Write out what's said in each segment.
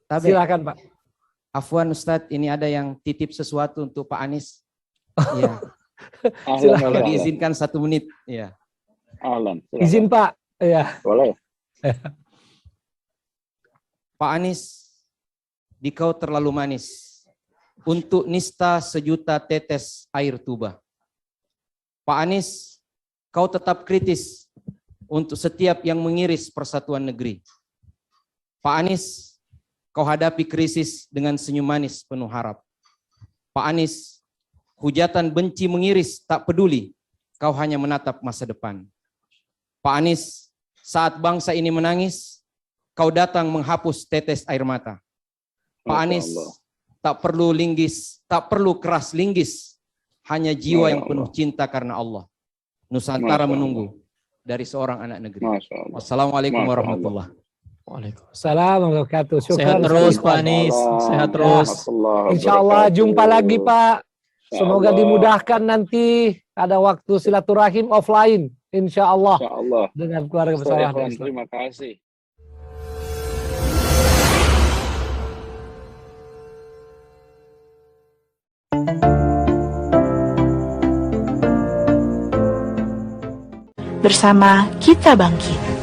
Tabe. Silakan Pak. Afwan Ustadz, ini ada yang titip sesuatu untuk Pak Anies. Iya. Kalau diizinkan 1 menit. Iya. Izin Pak. Iya. Boleh. Pak Anies, dikau terlalu manis untuk nista 1 juta tetes air tuba. Pak Anies, kau tetap kritis untuk setiap yang mengiris persatuan negeri. Pak Anies, kau hadapi krisis dengan senyum manis penuh harap. Pak Anies, hujatan benci mengiris tak peduli, kau hanya menatap masa depan. Pak Anies, saat bangsa ini menangis, kau datang menghapus tetes air mata. Pak Anies, tak perlu linggis, tak perlu keras linggis, hanya jiwa yang penuh cinta karena Allah. Nusantara menunggu dari seorang anak negeri. Wassalamualaikum warahmatullahi wabarakatuh. Waalaikumsalam warahmatullahi wabarakatuh. Sehat terus Pak Anies, sehat terus. Insyaallah jumpa lagi Pak. Semoga dimudahkan nanti ada waktu silaturahim offline. Insyaallah. Dengan keluarga besar. Terima kasih. Bersama kita bangkit.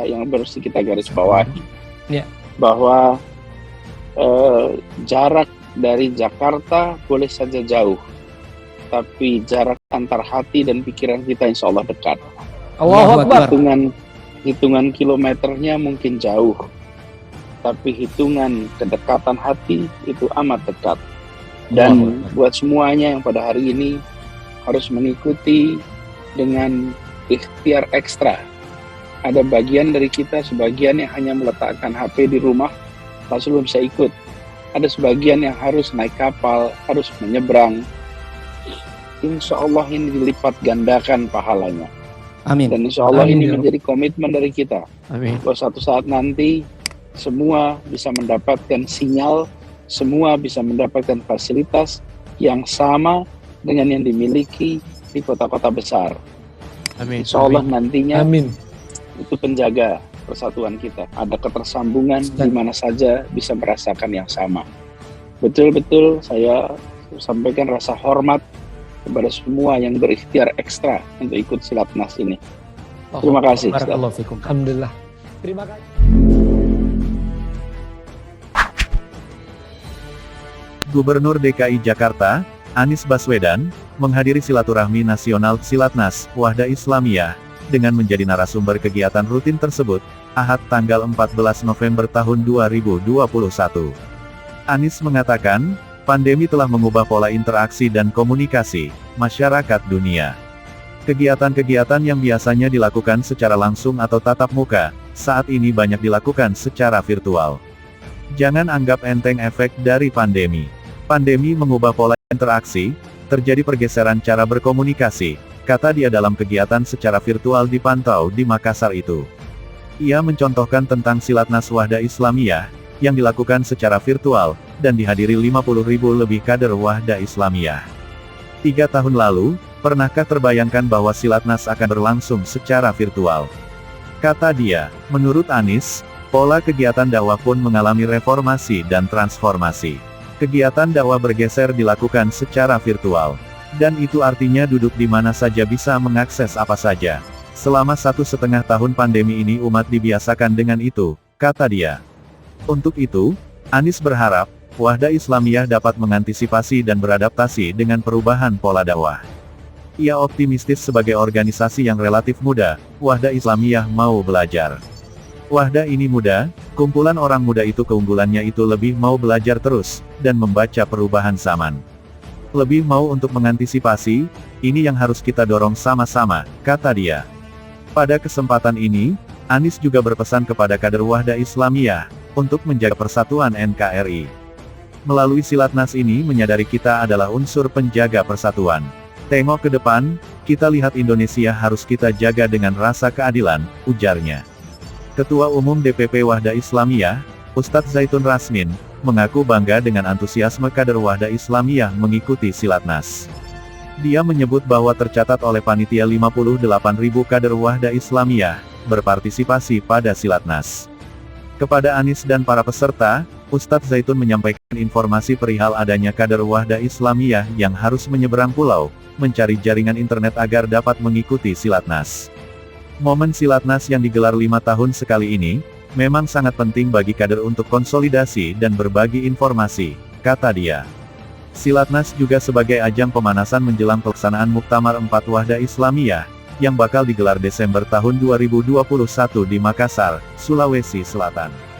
Yang harus kita garis bawahi ya, bahwa jarak dari Jakarta boleh saja jauh, tapi jarak antar hati dan pikiran kita insya Allah dekat. Allahu Akbar. Hitungan kilometernya mungkin jauh, tapi hitungan kedekatan hati itu amat dekat. Dan buat semuanya yang pada hari ini harus mengikuti dengan ikhtiar ekstra. Ada bagian dari kita, sebagian yang hanya meletakkan HP di rumah, lalu belum bisa ikut. Ada sebagian yang harus naik kapal, harus menyeberang. Insya Allah ini dilipat gandakan pahalanya. Amin. Dan insya Allah ini menjadi komitmen dari kita. Amin. Bahwa suatu saat nanti semua bisa mendapatkan sinyal, semua bisa mendapatkan fasilitas yang sama dengan yang dimiliki di kota-kota besar. Amin. Insya Allah nantinya itu penjaga persatuan kita. Ada ketersambungan di mana saja bisa merasakan yang sama. Betul-betul saya sampaikan rasa hormat kepada semua yang berikhtiar ekstra untuk ikut Silatnas ini. Terima kasih. Alhamdulillah. Terima kasih. Gubernur DKI Jakarta, Anies Baswedan, menghadiri silaturahmi nasional Silatnas, Wahda Islamiyah, dengan menjadi narasumber kegiatan rutin tersebut, Ahad tanggal 14 November tahun 2021. Anies mengatakan, pandemi telah mengubah pola interaksi dan komunikasi masyarakat dunia. Kegiatan-kegiatan yang biasanya dilakukan secara langsung atau tatap muka, saat ini banyak dilakukan secara virtual. Jangan anggap enteng efek dari pandemi. Pandemi mengubah pola interaksi, terjadi pergeseran cara berkomunikasi, kata dia dalam kegiatan secara virtual dipantau di Makassar itu. Ia mencontohkan tentang Silatnas Wahda Islamiyah, yang dilakukan secara virtual, dan dihadiri 50.000 lebih kader Wahda Islamiyah. 3 tahun lalu, pernahkah terbayangkan bahwa Silatnas akan berlangsung secara virtual? Kata dia, menurut Anies, pola kegiatan dakwah pun mengalami reformasi dan transformasi. Kegiatan dakwah bergeser dilakukan secara virtual. Dan itu artinya duduk di mana saja bisa mengakses apa saja. Selama 1,5 tahun pandemi ini umat dibiasakan dengan itu, kata dia. Untuk itu, Anies berharap, Wahda Islamiyah dapat mengantisipasi dan beradaptasi dengan perubahan pola dakwah. Ia optimistis sebagai organisasi yang relatif muda, Wahda Islamiyah mau belajar. Wahda ini muda, kumpulan orang muda itu keunggulannya itu lebih mau belajar terus, dan membaca perubahan zaman. Lebih mau untuk mengantisipasi, ini yang harus kita dorong sama-sama, kata dia. Pada kesempatan ini, Anies juga berpesan kepada kader Wahda Islamiyah, untuk menjaga persatuan NKRI. Melalui Silatnas ini menyadari kita adalah unsur penjaga persatuan. Tengok ke depan, kita lihat Indonesia harus kita jaga dengan rasa keadilan, ujarnya. Ketua Umum DPP Wahda Islamiyah, Ustadz Zaitun Rasmin, mengaku bangga dengan antusiasme kader Wahda Islamiyah mengikuti Silatnas. Dia menyebut bahwa tercatat oleh panitia 58.000 kader Wahda Islamiyah berpartisipasi pada Silatnas. Kepada Anies dan para peserta, Ustadz Zaitun menyampaikan informasi perihal adanya kader Wahda Islamiyah yang harus menyeberang pulau, mencari jaringan internet agar dapat mengikuti Silatnas. Momen Silatnas yang digelar 5 tahun sekali ini, memang sangat penting bagi kader untuk konsolidasi dan berbagi informasi, kata dia. Silatnas juga sebagai ajang pemanasan menjelang pelaksanaan Muktamar 4 Wahda Islamiyah, yang bakal digelar Desember tahun 2021 di Makassar, Sulawesi Selatan.